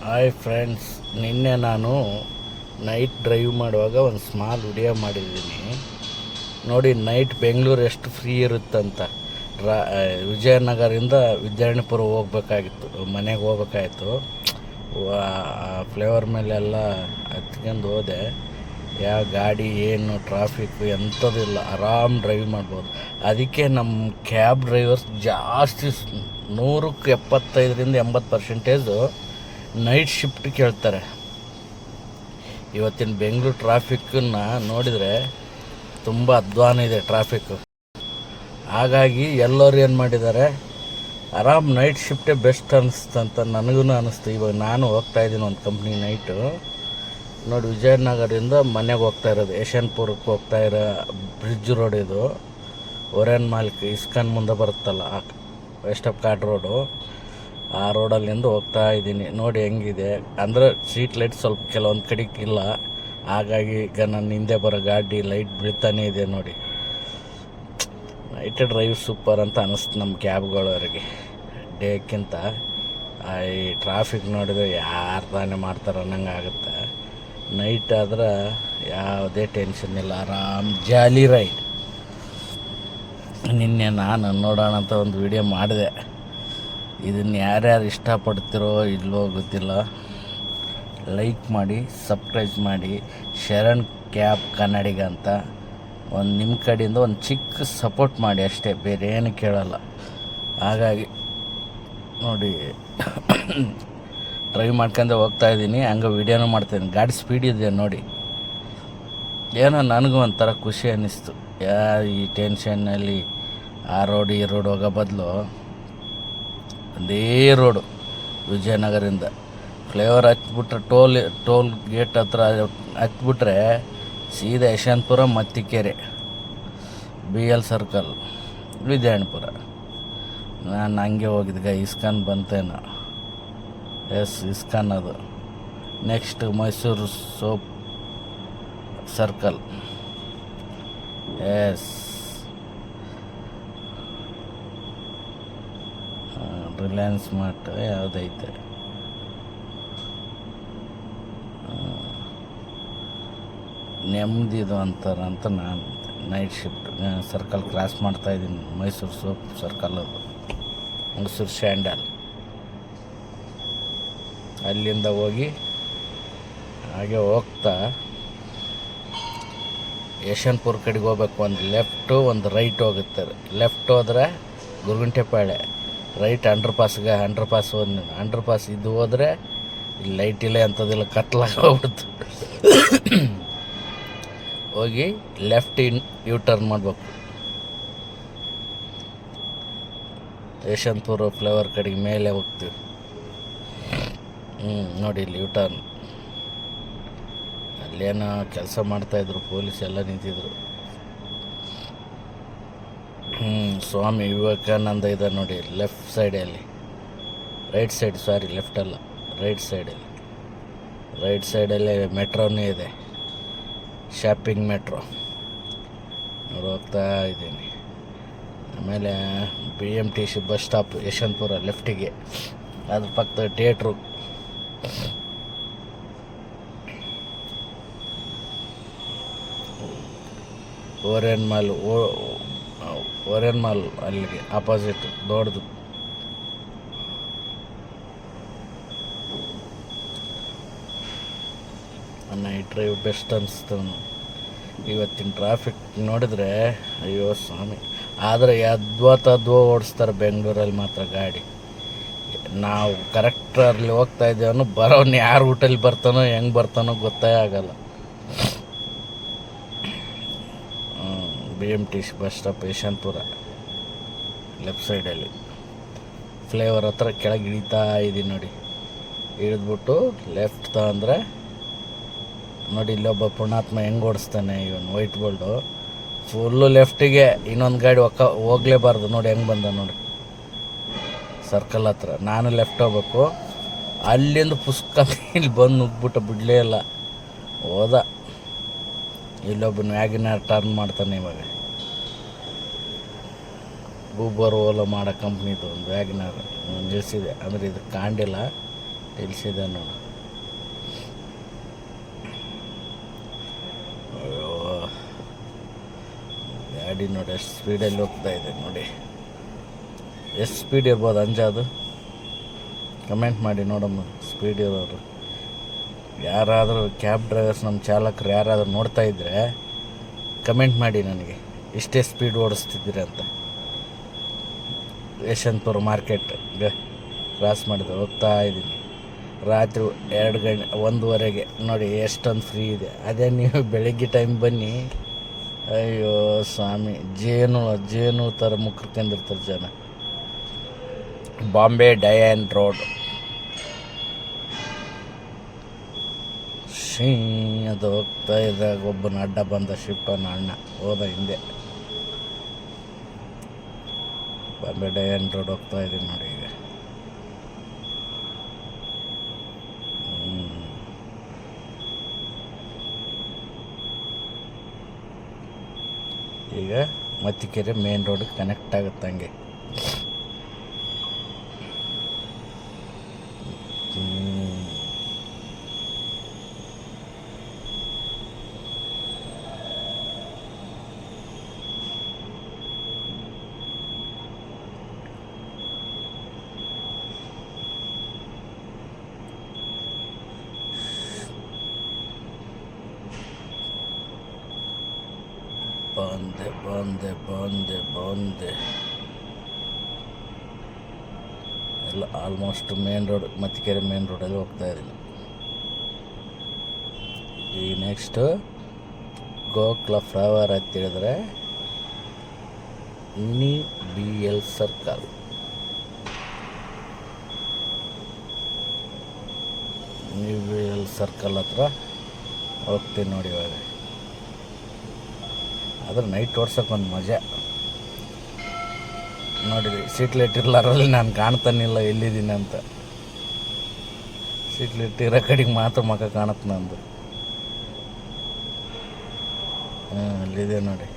Hi friends, ನಿನ್ನೆ ನಾನು night drive ಮಾಡುವಾಗ ಒಂದು ಸ್ಮಾಲ್ ವಿಡಿಯೋ ಮಾಡಿದ್ದೀನಿ ನೋಡಿ. ನೈಟ್ ಬೆಂಗಳೂರು ಎಷ್ಟು ಫ್ರೀ ಇರುತ್ತಂತ. ವಿಜಯನಗರದಿಂದ ವಿದ್ಯಾರಣ್ಯಪುರ ಹೋಗ್ಬೇಕಾಗಿತ್ತು, ಮನೆಗೆ ಹೋಗ್ಬೇಕಾಯ್ತು. ಫ್ಲೇವರ್ ಮೇಲೆಲ್ಲ ಹತ್ಕೊಂಡು ಹೋದೆ. ಯಾವ ಗಾಡಿ ಏನು ಟ್ರಾಫಿಕ್ ಎಂಥದಿಲ್ಲ, ಆರಾಮ್ ಡ್ರೈವ್ ಮಾಡ್ಬೋದು. ಅದಕ್ಕೆ ನಮ್ಮ ಕ್ಯಾಬ್ ಡ್ರೈವರ್ಸ್ ಜಾಸ್ತಿ 175-80% ನೈಟ್ ಶಿಫ್ಟ್ ಕೇಳ್ತಾರೆ. ಇವತ್ತಿನ ಬೆಂಗಳೂರು ಟ್ರಾಫಿಕ್ಕನ್ನು ನೋಡಿದರೆ ತುಂಬ ಅಧ್ವಾನ ಇದೆ ಟ್ರಾಫಿಕ್. ಹಾಗಾಗಿ ಎಲ್ಲರೂ ಏನು ಮಾಡಿದ್ದಾರೆ, ಆರಾಮ್ ನೈಟ್ ಶಿಫ್ಟೇ ಬೆಸ್ಟ್ ಅನ್ನಿಸ್ತಂತ ನನಗೂ ಅನ್ನಿಸ್ತು. ಇವಾಗ ನಾನು ಹೋಗ್ತಾಯಿದ್ದೀನಿ ಒಂದು ಕಂಪ್ನಿ ನೈಟು ನೋಡಿ. ವಿಜಯನಗರದಿಂದ ಮನೆಗೆ ಹೋಗ್ತಾ ಇರೋದು, ಯಶವಂತಪುರಕ್ಕೆ ಹೋಗ್ತಾ ಇರೋ ಬ್ರಿಡ್ಜ್ ರೋಡ್ ಇದು. ಒರೇನ್ ಮಾಲ್ಕ್ ಇಸ್ಕಾನ್ ಮುಂದೆ ಬರುತ್ತಲ್ಲ, ವೆಸ್ಟ್ ಆಫ್ ಕಾರ್ಡ್ ರೋಡು, ಆ ರೋಡಲ್ಲಿಂದ ಹೋಗ್ತಾ ಇದ್ದೀನಿ ನೋಡಿ. ಹೆಂಗಿದೆ ಅಂದರೆ ಸ್ಟ್ರೀಟ್ ಲೈಟ್ ಸ್ವಲ್ಪ ಕೆಲವೊಂದು ಕಡೆಗೆ ಇಲ್ಲ, ಹಾಗಾಗಿ ಈಗ ನನ್ನ ಹಿಂದೆ ಬರೋ ಗಾಡಿ ಲೈಟ್ ಬೀಳ್ತಾನೆ ಇದೆ ನೋಡಿ. ನೈಟ್ ಡ್ರೈವ್ ಸೂಪರ್ ಅಂತ ಅನ್ನಿಸ್ತು ನಮ್ಮ ಕ್ಯಾಬ್ಗಳವರಿಗೆ. ಡೇಕ್ಕಿಂತ ಈ ಟ್ರಾಫಿಕ್ ನೋಡಿದ್ರೆ ಯಾರು ತಾನೇ ಮಾಡ್ತಾರೆ ಅನ್ನಂಗೆ ಆಗುತ್ತೆ. ನೈಟ್ ಆದ್ರೆ ಯಾವುದೇ ಟೆನ್ಷನ್ ಇಲ್ಲ, ಆರಾಮ್ ಜಾಲಿ ರೈಡ್. ನಿನ್ನೆ ನಾನು ನೋಡೋಣ ಅಂತ ಒಂದು ವಿಡಿಯೋ ಮಾಡಿದೆ. ಇದನ್ನು ಯಾರ್ಯಾರು ಇಷ್ಟಪಡ್ತಿರೋ ಇಲ್ಲೋ ಗೊತ್ತಿಲ್ಲ. ಲೈಕ್ ಮಾಡಿ, ಸಬ್ಸ್ಕ್ರೈಬ್ ಮಾಡಿ. ಶರಣ್ ಕ್ಯಾಬ್ ಕನ್ನಡಿಗ ಅಂತ ಒಂದು ನಿಮ್ಮ ಕಡೆಯಿಂದ ಒಂದು ಚಿಕ್ಕ ಸಪೋರ್ಟ್ ಮಾಡಿ ಅಷ್ಟೇ, ಬೇರೆ ಏನು ಕೇಳಲ್ಲ. ಹಾಗಾಗಿ ನೋಡಿ ಡ್ರೈವ್ ಮಾಡ್ಕೊಂಡೆ ಹೋಗ್ತಾಯಿದ್ದೀನಿ, ಹಂಗೆ ವೀಡಿಯೋನೂ ಮಾಡ್ತಾಯಿದ್ದೀನಿ. ಗಾಡಿ ಸ್ಪೀಡ್ ಇದೆ ನೋಡಿ. ಏನೋ ನನಗೂ ಒಂಥರ ಖುಷಿ ಅನ್ನಿಸ್ತು. ಈ ಟೆನ್ಷನ್ನಲ್ಲಿ ಆ ರೋಡ್ ಈ ರೋಡ್ ಹೋಗೋ ಬದಲು ಒಂದೇ ರೋಡು ವಿಜಯನಗರದಿಂದ ಫ್ಲೇವರ್ ಹತ್ಬಿಟ್ರೆ ಟೋಲ್ ಗೇಟ್ ಹತ್ರ ಹತ್ಬಿಟ್ರೆ ಸೀದಾ ಯಶವಂತಪುರ, ಮತ್ತಿಕೆರೆ, BL ಸರ್ಕಲ್, ವಿದ್ಯಾರಣ್ಯಪುರ. ನಾನು ಹಂಗೆ ಹೋಗಿದ್ದೆ. ಇಸ್ಕಾನ್ ಬಂತೇನೋ, ಇಸ್ಕಾನ್ ಅದು. Next Mysore soap circle, Reliance mart ಯಾವುದೈತೆ, ನೆಮ್ಮದಿದು ಅಂತಾರಂತ ನಾನು ನೈಟ್ ಶಿಫ್ಟ್ ಸರ್ಕಲ್ ಕ್ರಾಸ್ ಮಾಡ್ತಾಯಿದ್ದೀನಿ. ಮೈಸೂರು ಸೋಪ್ ಸರ್ಕಲ್, ಅದು ಮೈಸೂರು ಸ್ಯಾಂಡಲ್. ಅಲ್ಲಿಂದ ಹೋಗಿ ಹಾಗೆ ಹೋಗ್ತಾ ಯಶವಂತಪುರ ಕಡೆಗೆ ಹೋಗ್ಬೇಕು. ಒಂದು ಲೆಫ್ಟು ಒಂದು ರೈಟ್ ಹೋಗುತ್ತೆ. ಲೆಫ್ಟ್ ಹೋದರೆ Goraguntepalya, right under pass under pass ಇದು ಹೋದರೆ ಇಲ್ಲಿ ಲೈಟ್ ಇಲ್ಲ, ಅಂಥದ್ದಿಲ್ಲ, ಕತ್ಲಾಗಿ ಹೋಗ್ಬಿಡ್ತು. ಹೋಗಿ ಲೆಫ್ಟ್ ಯೂ ಟರ್ನ್ ಮಾಡಬೇಕು. ಯಶವಂತಪುರ ಫ್ಲೇವರ್ ಕಡೆಗೆ ಮೇಲೆ ಹೋಗ್ತೀವಿ. ನೋಡಿ ಇಲ್ಲಿ ಯೂ ಟರ್ನ್. ಅಲ್ಲೇನೋ ಕೆಲಸ ಮಾಡ್ತಾಯಿದ್ರು, ಪೊಲೀಸ್ ಎಲ್ಲ ನಿಂತಿದ್ರು. ಸ್ವಾಮಿ ವಿವೇಕಾನಂದ ಇದೆ ನೋಡಿ ಲೆಫ್ಟ್ ಸೈಡಲ್ಲಿ, ರೈಟ್ ಸೈಡ್, ಸಾರಿ ಲೆಫ್ಟ್ ಅಲ್ಲ, ರೈಟ್ ಸೈಡಲ್ಲಿ ಮೆಟ್ರೋನೇ ಇದೆ, ಶಾಪಿಂಗ್ ಮೆಟ್ರೋ ನೋಡಿ. ಹೋಗ್ತಾ ಇದ್ದೀನಿ. ಆಮೇಲೆ BMTC ಬಸ್ ಸ್ಟಾಪ್ ಯಶವಂತಪುರ ಲೆಫ್ಟಿಗೆ, ಅದ್ರ ಪಕ್ಕದ ಥಿಯೇಟ್ರು. ಓರೆನ್ ಮಾಲ್ ಅಲ್ಲಿಗೆ ಆಪೋಸಿಟ್ ದೊಡ್ಡದು. ನೈಟ್ ಡ್ರೈವ್ ಬೆಸ್ಟ್ ಅನಿಸ್ತು. ಇವತ್ತಿನ ಟ್ರಾಫಿಕ್ ನೋಡಿದ್ರೆ ಅಯ್ಯೋ ಸ್ವಾಮಿ. ಆದರೆ ಯದ್ವಾ ಓಡಿಸ್ತಾರೆ ಬೆಂಗಳೂರಲ್ಲಿ ಮಾತ್ರ ಗಾಡಿ. ನಾವು ಕರೆಕ್ಟಲ್ಲಿ ಹೋಗ್ತಾ ಇದ್ದೇವನು, ಬರೋನು ಯಾರು ರೂಟಲ್ಲಿ ಬರ್ತಾನೋ ಹೆಂಗೆ ಬರ್ತಾನೋ ಗೊತ್ತೇ ಆಗಲ್ಲ. BMTC bus stop Yeshwantpur left ಸೈಡಲ್ಲಿ ಫ್ಲೇವರ್ ಹತ್ರ ಕೆಳಗೆ ಇಳಿತಾ ಇದ್ದೀನಿ ನೋಡಿ. ಇಳಿದ್ಬಿಟ್ಟು ಲೆಫ್ಟ್ ತಗೊಂಡ್ರೆ ನೋಡಿ, ಇಲ್ಲೊಬ್ಬ ಪುಣಾತ್ಮ ಹೆಂಗೆ ಓಡಿಸ್ತಾನೆ. ಇವನು ವೈಟ್ ಬೋಲ್ಡು ಫುಲ್ಲು ಲೆಫ್ಟಿಗೆ. ಇನ್ನೊಂದು ಗಾಡಿ ಹೋಗಲೇಬಾರ್ದು ನೋಡಿ, ಹೆಂಗೆ ಬಂದ ನೋಡಿ ಸರ್ಕಲ್ ಹತ್ರ. ನಾನು ಲೆಫ್ಟ್ ಹೋಗ್ಬೇಕು, ಅಲ್ಲಿಂದ ಪುಸ್ತಕ ಇಲ್ಲಿ ಬಂದು ನುಗ್ಬಿಟ್ಟು ಬಿಡಲೇ ಇಲ್ಲ, ಹೋದ. ಇಲ್ಲೊಬ್ಬನ ವ್ಯಾಗನರ್ ಟರ್ನ್ ಮಾಡ್ತಾನೆ. ಇವಾಗ ಊಬರ್ ಓಲೋ ಮಾಡೋ ಕಂಪ್ನಿದು ಒಂದು ವ್ಯಾಗನರ್ ನಿಲ್ಲಿಸಿದೆ, ಅಂದರೆ ಇದು ಕಾಂಡಿಲ್ಲ, ಇಳಿಸಿದೆ ನೋಡು. ಅಯ್ಯೋ, ಗಾಡಿ ನೋಡಿ ಎಷ್ಟು ಸ್ಪೀಡಲ್ಲಿ ಹೋಗ್ತಾ ಇದೆ ನೋಡಿ. ಎಷ್ಟು ಸ್ಪೀಡ್ ಇರ್ಬೋದು ಅಂಜಾದು? ಕಮೆಂಟ್ ಮಾಡಿ ನೋಡಮ್ಮ. ಸ್ಪೀಡ್ ಇರೋರು ಯಾರಾದರೂ, ಕ್ಯಾಬ್ ಡ್ರೈವರ್ಸ್, ನಮ್ಮ ಚಾಲಕರು ಯಾರಾದರೂ ನೋಡ್ತಾ ಇದ್ದರೆ ಕಮೆಂಟ್ ಮಾಡಿ ನನಗೆ, ಇಷ್ಟೇ ಸ್ಪೀಡ್ ಓಡಿಸ್ತಿದ್ದೀರಿ ಅಂತ. ಯಶವಂತಪುರ ಮಾರ್ಕೆಟ್ಗೆ ಕ್ರಾಸ್ ಮಾಡಿದೆ, ಹೋಗ್ತಾ ಇದ್ದೀನಿ. ರಾತ್ರಿ 2 ಗಂಟೆ 1:15ಗೆ ನೋಡಿ ಎಷ್ಟೊಂದು ಫ್ರೀ ಇದೆ. ಅದೇ ನೀವು ಬೆಳಗ್ಗೆ ಟೈಮ್ ಬನ್ನಿ, ಅಯ್ಯೋ ಸ್ವಾಮಿ, ಜೇನು ಥರ ಮುಖರ್ಕೊಂಡಿರ್ತಾರೆ ಜನ. ಬಾಂಬೆ ಡಯಾನ್ ರೋಡ್ ಅದು ಹೋಗ್ತಾ ಇದ್ದಾಗ ಒಬ್ಬನ ಅಡ್ಡ ಬಂದ, ಶಿಪ್ಪನ ಅಣ್ಣ ಹೋದ ಹಿಂದೆ. ಬಾಂಬೆ ಡಯಾನ್ ರೋಡ್ ಹೋಗ್ತಾ ಇದ್ದೀನಿ ನೋಡಿ. ಈಗ ಮತ್ತಿಕೆರೆ ಮೇನ್ ರೋಡ್ಗೆ ಕನೆಕ್ಟ್ ಆಗುತ್ತೆ ಹಂಗೆ. ಬಂದೆ ಎಲ್ಲ almost main road, Mathikere main ರೋಡಲ್ಲಿ ಹೋಗ್ತಾ ಇದ್ದೀನಿ. ಈ ನೆಕ್ಸ್ಟ್ ಗೋಕುಲ ಫ್ಲವರ್ ಹತ್ತಿಳಿದ್ರೆ BL ಸರ್ಕಲ್. BL ಸರ್ಕಲ್ ಹತ್ರ ಹೋಗ್ತೀನಿ ನೋಡಿ. ಇವಾಗ ಆದರೆ ನೈಟ್ ಓಡ್ಸೋಕೆ ಒಂದು ಮಜಾ ನೋಡಿದ್ರಿ. ಸೀಟ್ ಲೈಟ್ ಇರಲಾರಲ್ಲಿ ನಾನು ಕಾಣ್ತಾನಿಲ್ಲ ಎಲ್ಲಿದ್ದೀನಿ ಅಂತ. ಸೀಟ್ ಲೈಟ್ ಇರೋ ಕಡೆಗೆ ಮಾತ್ರ ಮಗ ಕಾಣುತ್ತೆ ನಂದು. ಅಲ್ಲಿದೆ ನೋಡಿ.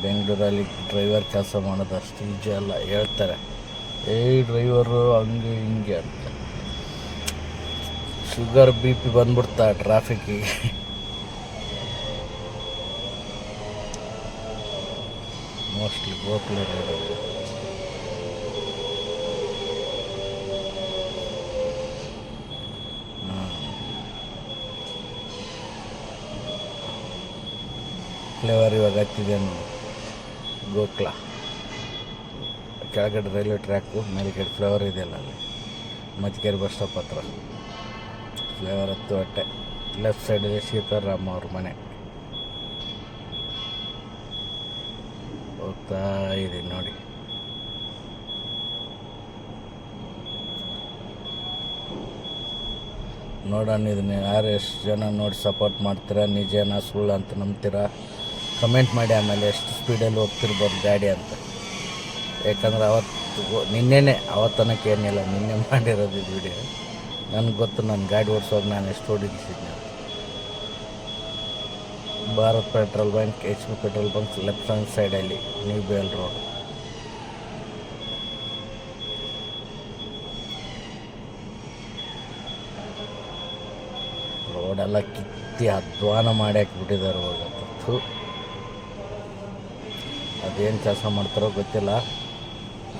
ಬೆಂಗಳೂರಲ್ಲಿ ಡ್ರೈವರ್ ಕೆಲಸ ಮಾಡೋದು ಅಷ್ಟು ಈಜಿ ಅಲ್ಲ. ಹೇಳ್ತಾರೆ ಡ್ರೈವರು ಹಂಗೆ ಹಿಂಗೆ ಅಂತ. ಶುಗರ್ BP ಬಂದ್ಬಿಡ್ತಾ ಟ್ರಾಫಿಕ್ಕಿಗೆ. Mostly Gokula road. ಫ್ಲೇವರ್ ಇವಾಗ ಹತ್ತಿದೆ ನೋಡಿ. ಗೋಕುಲ ಕೆಳಗಡೆ ರೈಲ್ವೆ ಟ್ರ್ಯಾಕು, ಮೇಲ್ಗಡೆ ಫ್ಲೇವರ್ ಇದೆಯಲ್ಲ ಅಲ್ಲಿ ಮತ್ತಿಕೆರೆ ಬಸ್ ಸ್ಟಾಪ್ ಹತ್ರ. ಫ್ಲೇವರ್ ಹತ್ತು ಹೊಟ್ಟೆ. ಲೆಫ್ಟ್ ಸೈಡಿದೆ ಸೀತಾರಾಮ್ ಅವ್ರ ಮನೆ. ಹೋಗ್ತಾ ಇದ್ದೀನಿ ನೋಡಿ. ನೋಡೋಣ ಇದನ್ನ ಯಾರು ಎಷ್ಟು ಜನ ನೋಡಿ ಸಪೋರ್ಟ್ ಮಾಡ್ತೀರಾ, ನಿಜನಾ ಸುಳ್ಳು ಅಂತ ನಂಬ್ತೀರಾ ಕಮೆಂಟ್ ಮಾಡಿ. ಆಮೇಲೆ ಎಷ್ಟು ಸ್ಪೀಡಲ್ಲಿ ಹೋಗ್ತಿರ್ಬೋದು ಗಾಡಿ ಅಂತ. ಯಾಕಂದ್ರೆ ಅವತ್ತನಕ್ಕೆ ಏನಿಲ್ಲ, ನಿನ್ನೆ ಮಾಡಿರೋದು ಇದು ವಿಡಿಯೋ. ನನಗೆ ಗೊತ್ತು ನನ್ನ ಗಾಡಿ ಓಡಿಸೋದು ನಾನು ಎಷ್ಟು ಓಡಿಸಿದ್ದೆ. Bharat petrol bunk, HP petrol bunk left hand ಸೈಡಲ್ಲಿ BL ರೋಡ್. ರೋಡೆಲ್ಲ ಕಿತ್ತಿ ಅಧ್ವಾನ ಮಾಡಿ ಹಾಕಿಬಿಟ್ಟಿದ್ದಾರೆ. ಹೋಗತ್ತು ಅದೇನು ಕೆಲಸ ಮಾಡ್ತಾರೋ ಗೊತ್ತಿಲ್ಲ.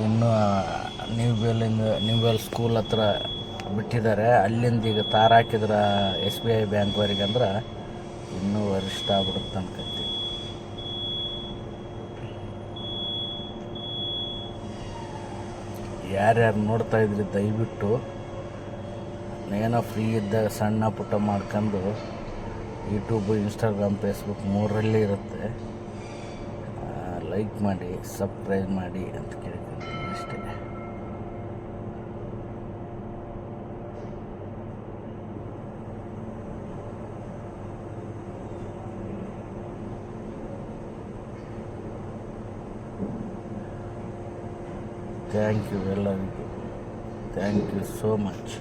ಇನ್ನು BL ಸ್ಕೂಲ್ ಹತ್ರ ಬಿಟ್ಟಿದ್ದಾರೆ. ಅಲ್ಲಿಂದ ಈಗ ತಾರು ಹಾಕಿದ್ರೆ SBI ಬ್ಯಾಂಕ್ವರೆಗೆ ಅಂದ್ರೆ ಇನ್ನೂ ವರಿಷ್ಠ ಆಗ್ಬಿಡುತ್ತೆ ಅನ್ಕತ್ತಿ. ಯಾರ್ಯಾರು ನೋಡ್ತಾ ಇದ್ರಿ ದಯವಿಟ್ಟು ಏನೋ ಫ್ರೀ ಇದ್ದಾಗ ಸಣ್ಣ ಪುಟ್ಟ ಮಾಡ್ಕೊಂಡು ಯೂಟ್ಯೂಬ್, ಇನ್ಸ್ಟಾಗ್ರಾಮ್, ಫೇಸ್ಬುಕ್ 3ರಲ್ಲೇ ಇರುತ್ತೆ. ಲೈಕ್ ಮಾಡಿ, ಸಬ್ಸ್ಕ್ರೈಬ್ ಮಾಡಿ ಅಂತ ಕೇಳ್ತೀನಿ ಅಷ್ಟೇ. ಥ್ಯಾಂಕ್ ಯು ಎಲ್ಲರಿಗೂ. Thank you so much.